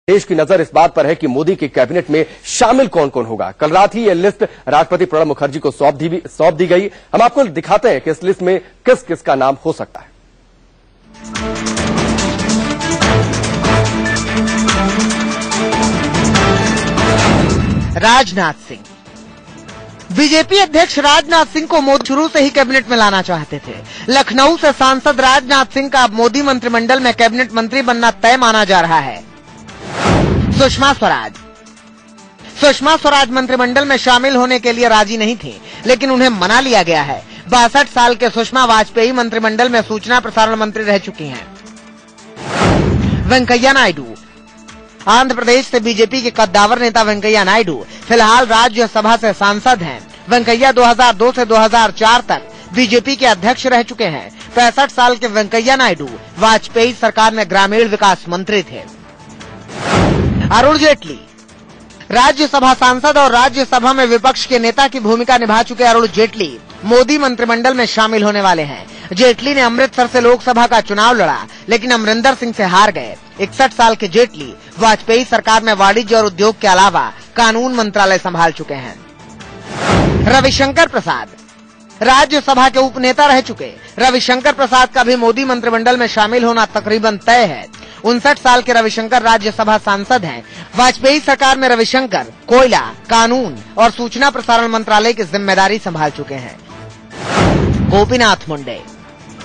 देश की नजर इस बात पर है कि मोदी की कैबिनेट में शामिल कौन कौन होगा। कल रात ही यह लिस्ट राष्ट्रपति प्रणब मुखर्जी को सौंप दी गई। हम आपको दिखाते हैं कि इस लिस्ट में किस किस का नाम हो सकता है। राजनाथ सिंह। बीजेपी अध्यक्ष राजनाथ सिंह को मोदी शुरू से ही कैबिनेट में लाना चाहते थे। लखनऊ से सांसद राजनाथ सिंह का अब मोदी मंत्रिमंडल में कैबिनेट मंत्री बनना तय माना जा रहा है। सुषमा स्वराज मंत्रिमंडल में शामिल होने के लिए राजी नहीं थी, लेकिन उन्हें मना लिया गया है। 62 साल के सुषमा वाजपेयी मंत्रिमंडल में सूचना प्रसारण मंत्री रह चुकी हैं। वेंकैया नायडू। आंध्र प्रदेश से बीजेपी के कद्दावर नेता वेंकैया नायडू फिलहाल राज्यसभा से सांसद हैं। वेंकैया 2002 से 2004 तक बीजेपी के अध्यक्ष रह चुके हैं। 65 साल के वेंकैया नायडू वाजपेयी सरकार में ग्रामीण विकास मंत्री थे। अरुण जेटली। राज्यसभा सांसद और राज्यसभा में विपक्ष के नेता की भूमिका निभा चुके अरुण जेटली मोदी मंत्रिमंडल में शामिल होने वाले हैं। जेटली ने अमृतसर से लोकसभा का चुनाव लड़ा, लेकिन अमरिंदर सिंह से हार गए। 61 साल के जेटली वाजपेयी सरकार में वाणिज्य और उद्योग के अलावा कानून मंत्रालय संभाल चुके हैं। रविशंकर प्रसाद। राज्यसभा के उपनेता रह चुके रविशंकर प्रसाद का भी मोदी मंत्रिमंडल में शामिल होना तकरीबन तय है। 59 साल के रविशंकर राज्यसभा सांसद हैं। वाजपेयी सरकार में रविशंकर कोयला, कानून और सूचना प्रसारण मंत्रालय की जिम्मेदारी संभाल चुके हैं। गोपीनाथ मुंडे।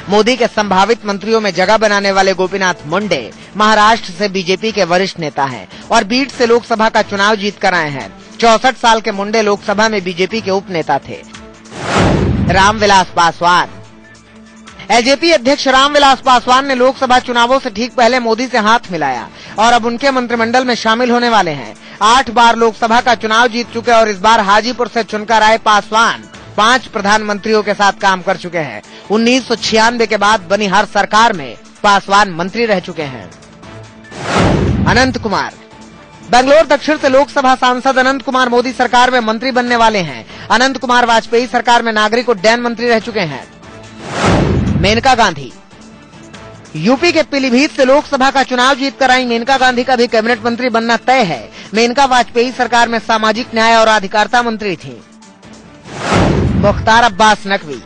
मोदी के संभावित मंत्रियों में जगह बनाने वाले गोपीनाथ मुंडे महाराष्ट्र से बीजेपी के वरिष्ठ नेता हैं और बीड से लोकसभा का चुनाव जीत कर आए हैं। 64 साल के मुंडे लोकसभा में बीजेपी के उप नेता थे। रामविलास पासवान। एलजेपी अध्यक्ष रामविलास पासवान ने लोकसभा चुनावों से ठीक पहले मोदी से हाथ मिलाया और अब उनके मंत्रिमंडल में शामिल होने वाले हैं। 8 बार लोकसभा का चुनाव जीत चुके और इस बार हाजीपुर से चुनकर आए पासवान 5 प्रधानमंत्रियों के साथ काम कर चुके हैं। 1996 के बाद बनी हर सरकार में पासवान मंत्री रह चुके हैं। अनंत कुमार। बेंगलोर दक्षिण से लोकसभा सांसद अनंत कुमार मोदी सरकार में मंत्री बनने वाले हैं। अनंत कुमार वाजपेयी सरकार में नागरिक उड्डयन मंत्री रह चुके हैं। मेनका गांधी। यूपी के पीलीभीत से लोकसभा का चुनाव जीत कर आई मेनका गांधी का भी कैबिनेट मंत्री बनना तय है। मेनका वाजपेयी सरकार में सामाजिक न्याय और अधिकारिता मंत्री थी। मुख्तार अब्बास नकवी।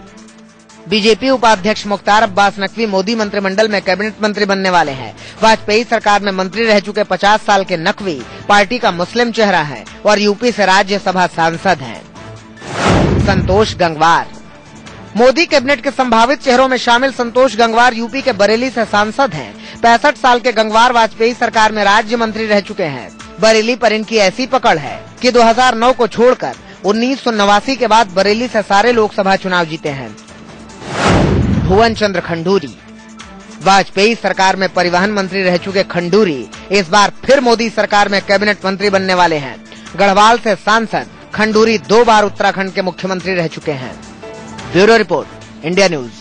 बीजेपी उपाध्यक्ष मुख्तार अब्बास नकवी मोदी मंत्रिमंडल में कैबिनेट मंत्री बनने वाले हैं। वाजपेयी सरकार में मंत्री रह चुके 50 साल के नकवी पार्टी का मुस्लिम चेहरा है और यूपी से राज्यसभा सांसद हैं। संतोष गंगवार। मोदी कैबिनेट के संभावित चेहरों में शामिल संतोष गंगवार यूपी के बरेली से सांसद हैं। 65 साल के गंगवार वाजपेयी सरकार में राज्य मंत्री रह चुके हैं। बरेली पर इनकी ऐसी पकड़ है कि 2009 को छोड़कर 1989 के बाद बरेली से सारे लोकसभा चुनाव जीते हैं। भुवन चंद्र खंडूरी। वाजपेयी सरकार में परिवहन मंत्री रह चुके खंडूरी इस बार फिर मोदी सरकार में कैबिनेट मंत्री बनने वाले हैं। गढ़वाल से सांसद खंडूरी 2 बार उत्तराखंड के मुख्यमंत्री रह चुके हैं। Bureau report, India news.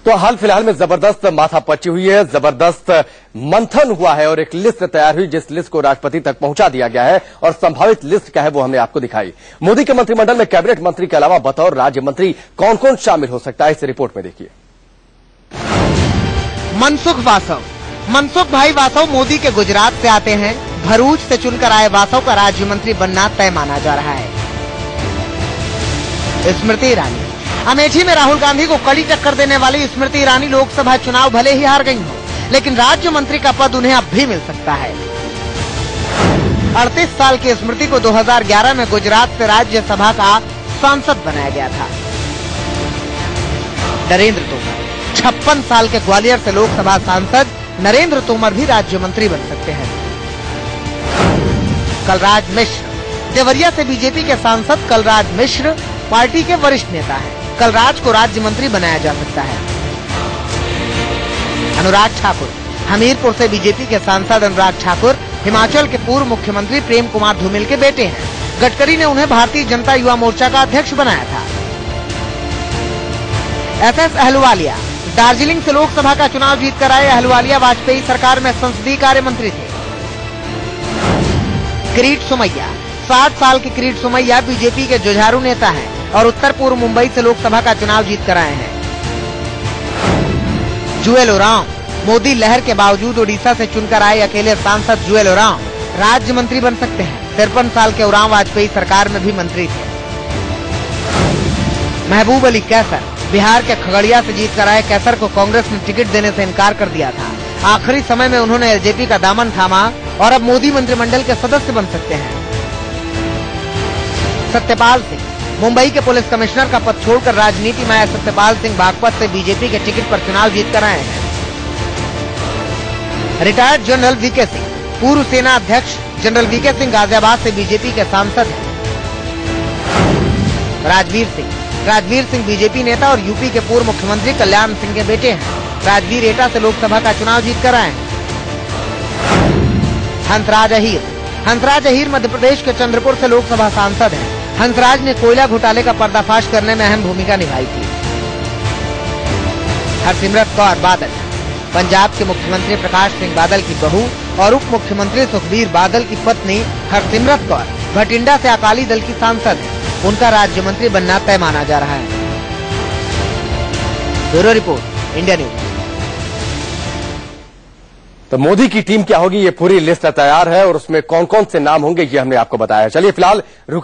तो हाल फिलहाल में जबरदस्त माथापच्ची हुई है, जबरदस्त मंथन हुआ है और एक लिस्ट तैयार हुई जिस लिस्ट को राष्ट्रपति तक पहुंचा दिया गया है और संभावित लिस्ट क्या है वो हमने आपको दिखाई। मोदी के मंत्रिमंडल में कैबिनेट मंत्री के अलावा बतौर राज्य मंत्री कौन कौन शामिल हो सकता है, इस रिपोर्ट में देखिए। मनसुख वासव। मनसुख भाई वासव मोदी के गुजरात से आते हैं। भरूच से चुनकर आए वासव का राज्य मंत्री बनना तय माना जा रहा है। स्मृति ईरानी। अमेठी में राहुल गांधी को कड़ी टक्कर देने वाली स्मृति ईरानी लोकसभा चुनाव भले ही हार गई हो, लेकिन राज्य मंत्री का पद उन्हें अब भी मिल सकता है। 38 साल की स्मृति को 2011 में गुजरात से राज्यसभा का सांसद बनाया गया था। नरेंद्र तोमर। 56 साल के ग्वालियर से लोकसभा सांसद नरेंद्र तोमर भी राज्य मंत्री बन सकते हैं। कलराज मिश्र। देवरिया से बीजेपी के सांसद कलराज मिश्र पार्टी के वरिष्ठ नेता हैं। कलराज को राज्य मंत्री बनाया जा सकता है। अनुराग ठाकुर। हमीरपुर से बीजेपी के सांसद अनुराग ठाकुर हिमाचल के पूर्व मुख्यमंत्री प्रेम कुमार धूमिल के बेटे हैं। गडकरी ने उन्हें भारतीय जनता युवा मोर्चा का अध्यक्ष बनाया था। एसएस अहलुवालिया। दार्जिलिंग से लोकसभा का चुनाव जीतकर आए अहलुवालिया वाजपेयी सरकार में संसदीय कार्य मंत्री थे। किरीट सोमैया। 60 साल के किरीट सोमैया बीजेपी के जुझारू नेता हैं और उत्तर पूर्व मुंबई से लोकसभा का चुनाव जीत कर आए हैं। जुएल ओराम। मोदी लहर के बावजूद ओडिशा से चुनकर आए अकेले सांसद जुएल ओरांव राज्य मंत्री बन सकते हैं। 53 साल के ओरांव वाजपेयी सरकार में भी मंत्री थे। महबूब अली कैसर बिहार के खगड़िया से जीत कर आए कैसर को कांग्रेस ने टिकट देने से इनकार कर दिया था। आखिरी समय में उन्होंने एलजेपी का दामन थामा और अब मोदी मंत्रिमंडल के सदस्य बन सकते हैं। सत्यपाल सिंह मुंबई के पुलिस कमिश्नर का पद छोड़कर राजनीति में आए सत्यपाल सिंह बागपत से बीजेपी के टिकट पर चुनाव जीत कर आए हैं। रिटायर्ड जनरल वीके सिंह पूर्व सेना अध्यक्ष जनरल वीके सिंह गाजियाबाद से बीजेपी के सांसद हैं। राजवीर सिंह बीजेपी नेता और यूपी के पूर्व मुख्यमंत्री कल्याण सिंह के बेटे हैं। राजवीर एटा से लोकसभा का चुनाव जीत कर आए हैं। हंसराज अहीर मध्य प्रदेश के चंद्रपुर से लोकसभा सांसद हैं। हंसराज ने कोयला घोटाले का पर्दाफाश करने में अहम भूमिका निभाई थी। हरसिमरत कौर बादल पंजाब के मुख्यमंत्री प्रकाश सिंह बादल की बहू और उप मुख्यमंत्री सुखबीर बादल की पत्नी हरसिमरत कौर भटिंडा से अकाली दल की सांसद है। उनका राज्य मंत्री बनना तय माना जा रहा है। Bureau report, India news. तो मोदी की टीम क्या होगी, ये पूरी लिस्ट तैयार है और उसमें कौन कौन से नाम होंगे ये हमने आपको बताया। चलिए फिलहाल